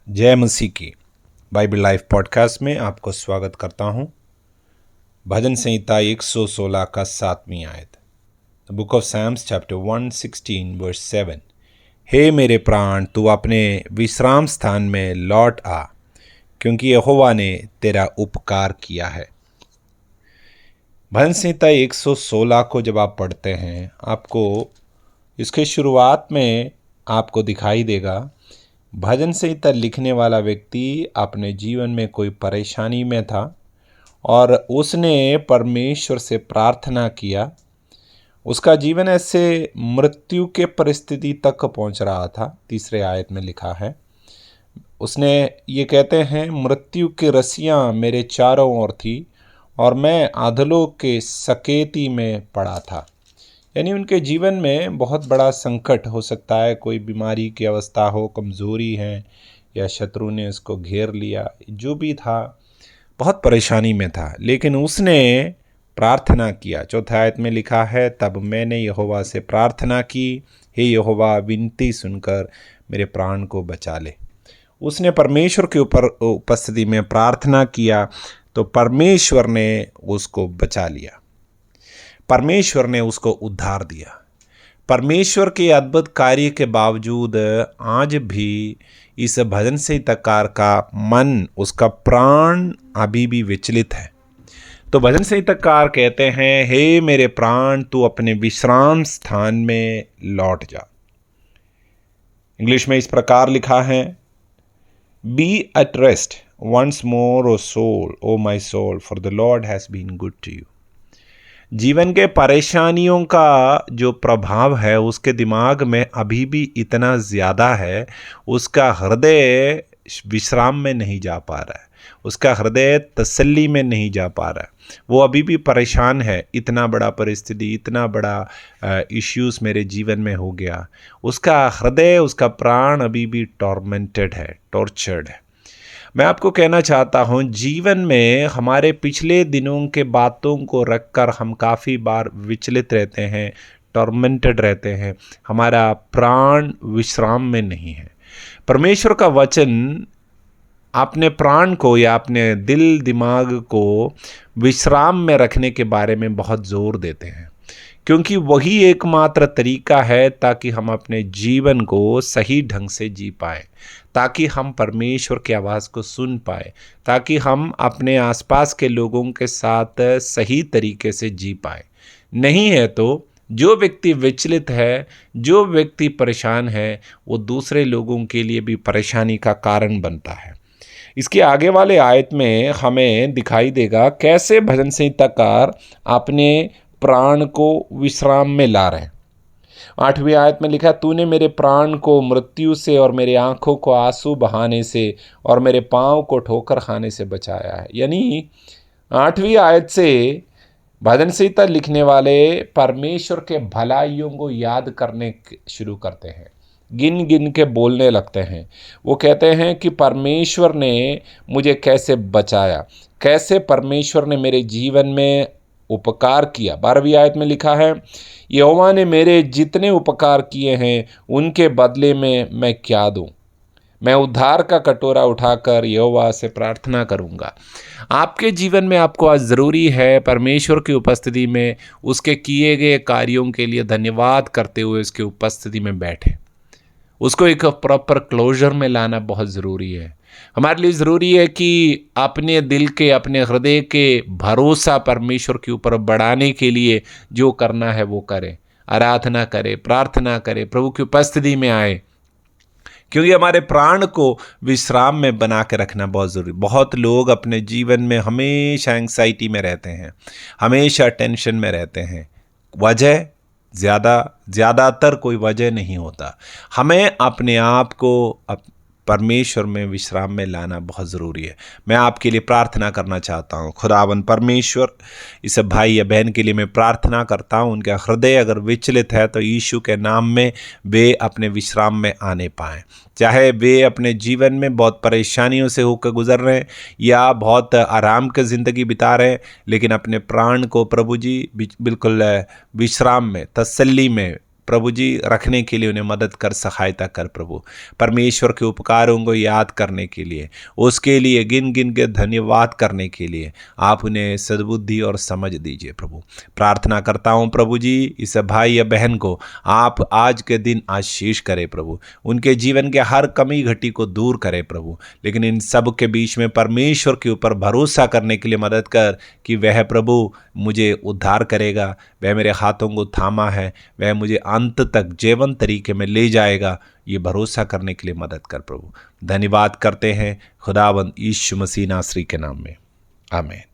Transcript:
जय मसीह की Bible life podcast में आपको स्वागत करता हूं। भजन संहिता 116 का 7वीं आयत, the book of Psalms chapter 116 verse 7। हे मेरे प्राण, तू अपने विश्राम स्थान में लौट आ, क्योंकि यहोवा ने तेरा उपकार किया है। भजन संहिता 116 को जब आप पढ़ते हैं, आपको इसके शुरुआत में आपको दिखाई देगा भजन संहिता लिखने वाला व्यक्ति अपने जीवन में कोई परेशानी में था और उसने परमेश्वर से प्रार्थना किया। उसका जीवन ऐसे मृत्यु के परिस्थिति तक पहुंच रहा था। तीसरे आयत में लिखा है, उसने ये कहते हैं, मृत्यु की रस्सियाँ मेरे चारों ओर थी और मैं अधोलोक के सकेती में पड़ा था। यानी उनके जीवन में बहुत बड़ा संकट हो सकता है, कोई बीमारी की अवस्था हो, कमज़ोरी है, या शत्रु ने उसको घेर लिया, जो भी था बहुत परेशानी में था। लेकिन उसने प्रार्थना किया। चौथे आयत में लिखा है, तब मैंने यहोवा से प्रार्थना की, हे यहोवा, विनती सुनकर मेरे प्राण को बचा ले। उसने परमेश्वर के ऊपर उपस्थिति में प्रार्थना किया तो परमेश्वर ने उसको बचा लिया, परमेश्वर ने उसको उद्धार दिया। परमेश्वर के अद्भुत कार्य के बावजूद आज भी इस भजन संहिताकार का मन, उसका प्राण अभी भी विचलित है। तो भजन संहिताकार कहते हैं, हे मेरे प्राण, तू अपने विश्राम स्थान में लौट जा। इंग्लिश में इस प्रकार लिखा है, be at rest once more O soul, O my soul, for the Lord has been good to you. जीवन के परेशानियों का जो प्रभाव है उसके दिमाग में अभी भी इतना ज़्यादा है, उसका हृदय विश्राम में नहीं जा पा रहा है, उसका हृदय तसल्ली में नहीं जा पा रहा है। वो अभी भी परेशान है। इतना बड़ा परिस्थिति, इतना बड़ा इश्यूज़ मेरे जीवन में हो गया, उसका हृदय, उसका प्राण अभी भी टॉर्मेंटेड है, टॉर्चर्ड है। मैं आपको कहना चाहता हूँ, जीवन में हमारे पिछले दिनों के बातों को रखकर हम काफ़ी बार विचलित रहते हैं, टॉर्मेंटेड रहते हैं, हमारा प्राण विश्राम में नहीं है। परमेश्वर का वचन अपने प्राण को या अपने दिल दिमाग को विश्राम में रखने के बारे में बहुत ज़ोर देते हैं, क्योंकि वही एकमात्र तरीका है ताकि हम अपने जीवन को सही ढंग से जी पाएँ, ताकि हम परमेश्वर की आवाज़ को सुन पाए, ताकि हम अपने आसपास के लोगों के साथ सही तरीके से जी पाए। नहीं है तो जो व्यक्ति विचलित है, जो व्यक्ति परेशान है, वो दूसरे लोगों के लिए भी परेशानी का कारण बनता है। इसके आगे वाले आयत में हमें दिखाई देगा कैसे भजन संहिताकार अपने प्राण को विश्राम में ला रहे हैं। 8वीं आयत में लिखा, तूने मेरे प्राण को मृत्यु से और मेरे आँखों को आंसू बहाने से और मेरे पाँव को ठोकर खाने से बचाया है। यानी 8वीं आयत से भजन संहिता लिखने वाले परमेश्वर के भलाइयों को याद करने शुरू करते हैं, गिन गिन के बोलने लगते हैं। वो कहते हैं कि परमेश्वर ने मुझे कैसे बचाया, कैसे परमेश्वर ने मेरे जीवन में उपकार किया। 12वीं आयत में लिखा है, यहोवा ने मेरे जितने उपकार किए हैं उनके बदले में मैं क्या दूं। मैं उद्धार का कटोरा उठाकर यहोवा से प्रार्थना करूंगा। आपके जीवन में आपको आज ज़रूरी है परमेश्वर की उपस्थिति में उसके किए गए कार्यों के लिए धन्यवाद करते हुए उसकी उपस्थिति में बैठे। उसको एक प्रॉपर क्लोजर में लाना बहुत ज़रूरी है। हमारे लिए ज़रूरी है कि अपने दिल के, अपने हृदय के भरोसा परमेश्वर के ऊपर बढ़ाने के लिए जो करना है वो करें, आराधना करें, प्रार्थना करें, प्रभु की उपस्थिति में आए, क्योंकि हमारे प्राण को विश्राम में बना के रखना बहुत ज़रूरी। बहुत लोग अपने जीवन में हमेशा एंग्जाइटी में रहते हैं, हमेशा टेंशन में रहते हैं। वजह ज़्यादातर कोई वजह नहीं होता। हमें अपने आप को परमेश्वर में विश्राम में लाना बहुत ज़रूरी है। मैं आपके लिए प्रार्थना करना चाहता हूँ। खुदावन परमेश्वर, इस भाई या बहन के लिए मैं प्रार्थना करता हूँ, उनका हृदय अगर विचलित है तो यीशु के नाम में वे अपने विश्राम में आने पाएँ। चाहे वे अपने जीवन में बहुत परेशानियों से होकर गुजर रहे हैं या बहुत आराम की ज़िंदगी बिता रहे हैं, लेकिन अपने प्राण को प्रभु जी बिल्कुल विश्राम में, तसल्ली में, प्रभु जी रखने के लिए उन्हें मदद कर, सहायता कर प्रभु। परमेश्वर के उपकारों को याद करने के लिए, उसके लिए गिन गिन के धन्यवाद करने के लिए आप उन्हें सद्बुद्धि और समझ दीजिए प्रभु। प्रार्थना करता हूँ प्रभु जी, इस भाई या बहन को आप आज के दिन आशीष करें प्रभु, उनके जीवन के हर कमी घटी को दूर करें प्रभु। लेकिन इन सब के बीच में परमेश्वर के ऊपर भरोसा करने के लिए मदद कर कि वह प्रभु मुझे उद्धार करेगा, वह मेरे हाथों को थामा है, वह मुझे अंत तक जीवन तरीके में ले जाएगा, ये भरोसा करने के लिए मदद कर प्रभु। धन्यवाद करते हैं खुदावंद यीशु मसीह नासरी के नाम में, आमीन।